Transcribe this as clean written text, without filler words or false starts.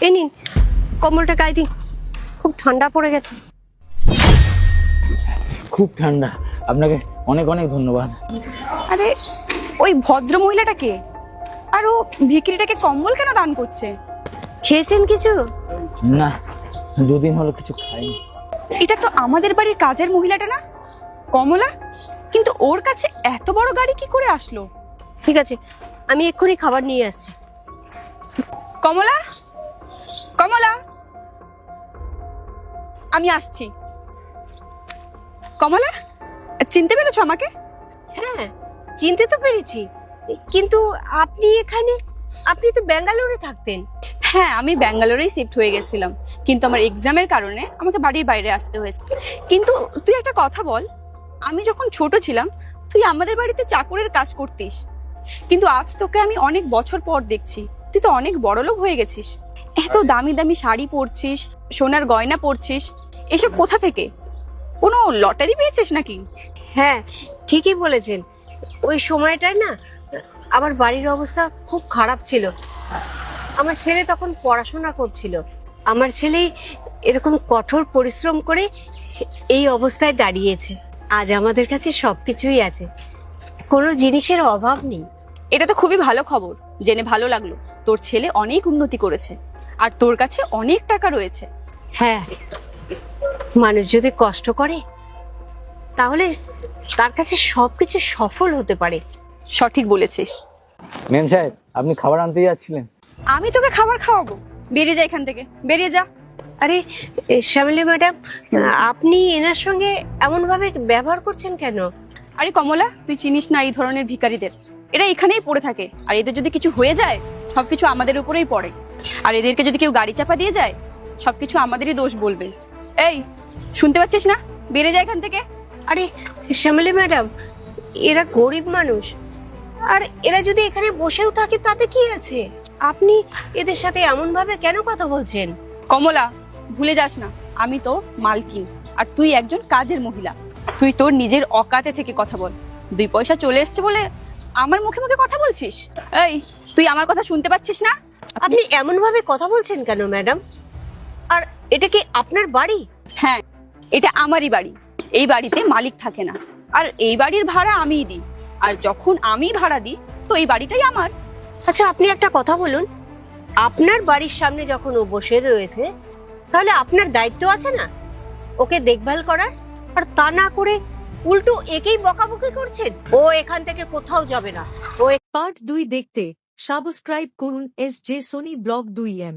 এ নিন, কম্বলটা গায়ে দিন, খুব ঠান্ডা পড়ে গেছে। খুব ঠান্ডা, আপনাকে অনেক অনেক ধন্যবাদ। আরে ওই ভদ্র মহিলাটা কে? আর ও ভিখিরিটাকে কম্বল কেন দান করছে? খেয়েছেন কিছু? না, দুদিন হলো কিছু খাইনি। এটা তো আমাদের বাড়ির কাজের মহিলাটা না, কমলা? কিন্তু ওর কাছে এত বড় গাড়ি কি করে আসলো? ঠিক আছে, আমি এক্ষুনি খাবার নিয়ে আসছি। কমলা, কমলা, আমি আসছি। কমলা, চিনতে পেরেছো আমাকে? হ্যাঁ, চিনতে তো পেরেছি, কিন্তু আপনি এখানে? আপনি তো ব্যাঙ্গালোরে থাকতেন। হ্যাঁ, আমি ব্যাঙ্গালোরেই শিফট হয়ে গেছিলাম, কিন্তু আমার এক্সামের কারণে আমাকে বাড়ির বাইরে আসতে হয়েছে। কিন্তু তুই একটা কথা বল, আমি যখন ছোট ছিলাম তুই আমাদের বাড়িতে চাকরের কাজ করতিস, কিন্তু আজ তোকে আমি অনেক বছর পর দেখছি, তুই তো অনেক বড়লোক হয়ে গেছিস। এত দামি দামি শাড়ি পরছিস, সোনার গয়না পরছিস, এসব কোথা থেকে? কোনো লটারি পেয়েছিস নাকি? হ্যাঁ, ঠিকই বলেছেন। ওই সময়টায় না আমার বাড়ির অবস্থা খুব খারাপ ছিল। আমার ছেলে তখন পড়াশোনা করছিল। আমার ছেলে এরকম কঠোর পরিশ্রম করে এই অবস্থায় দাঁড়িয়েছে। আজ আমাদের কাছে সবকিছুই আছে, কোনো জিনিসের অভাব নেই। এটা তো খুবই ভালো খবর, জেনে ভালো লাগলো। তোর ছেলে অনেক উন্নতি করেছে আর তোর কাছে অনেক টাকা রয়েছে। হ্যাঁ, মানুষ যদি কষ্ট করে তাহলে তার কাছে সবকিছু সফল হতে পারে। সঠিক বলেছিস। মেম সাহেব, আপনি খাবার আনতে যাচ্ছিলেন? আমি তোকে খাবার খাওয়াবো? বেরিয়ে যা এখান থেকে, বেরিয়ে যা। আরে শ্যামলী ম্যাডাম, আপনি এনার সঙ্গে এমন ভাবে ব্যবহার করছেন কেন? আরে কমলা, তুই চিনিস না এই ধরনের ভিখারিদের? এরা এখানেই পড়ে থাকে, আর এদের যদি কিছু হয়ে যায় সবকিছু আমাদের উপরেই পড়ে। আর এদেরকে যদি কেউ গাড়ি চাপা দিয়ে যায় সবকিছু আমাদেরই দোষ বলবে। এই, শুনতে পাচ্ছিস না? বেরিয়ে যা এখান থেকে। আরে শ্যামলী ম্যাডাম, এরা গরিব মানুষ, আর এরা যদি এখানে বসেও থাকে তাতে কি আছে? আপনি এদের সাথে এমন ভাবে কেন কথা বলছেন? কমলা, ভুলে যাস না আমি তো মালকিন আর তুই একজন কাজের মহিলা। তুই তোর নিজের অকাতে থেকে কথা বল। 2 পয়সা চলে এসছে বলে আমার মুখে মুখে কথা বলছিস? এই, তুই আমার কথা শুনতে পাচ্ছিস না? আপনি এমন ভাবে কথা বলছেন কেন ম্যাডাম? আর এটা কি আপনার বাড়ি? হ্যাঁ, এটা আমারই বাড়ি। এই বাড়িতে মালিক থাকে না, আর এই বাড়ির ভাড়া আমিই দিই। আর যখন আমি ভাড়া দিই তো এই বাড়িটাই আমার। আচ্ছা, আপনি একটা কথা বলুন, আপনার বাড়ির সামনে যখন ও বসে রয়েছে তাহলে আপনার দায়িত্ব আছে না ওকে দেখভাল করার? আর তা না করে উল্টো একেই বকাবকি করছেন। ও এখান থেকে কোথাও যাবে না। ও পার্ট 2 দেখতে সাবস্ক্রাইব করুন SJ সোনি ব্লগ 2M।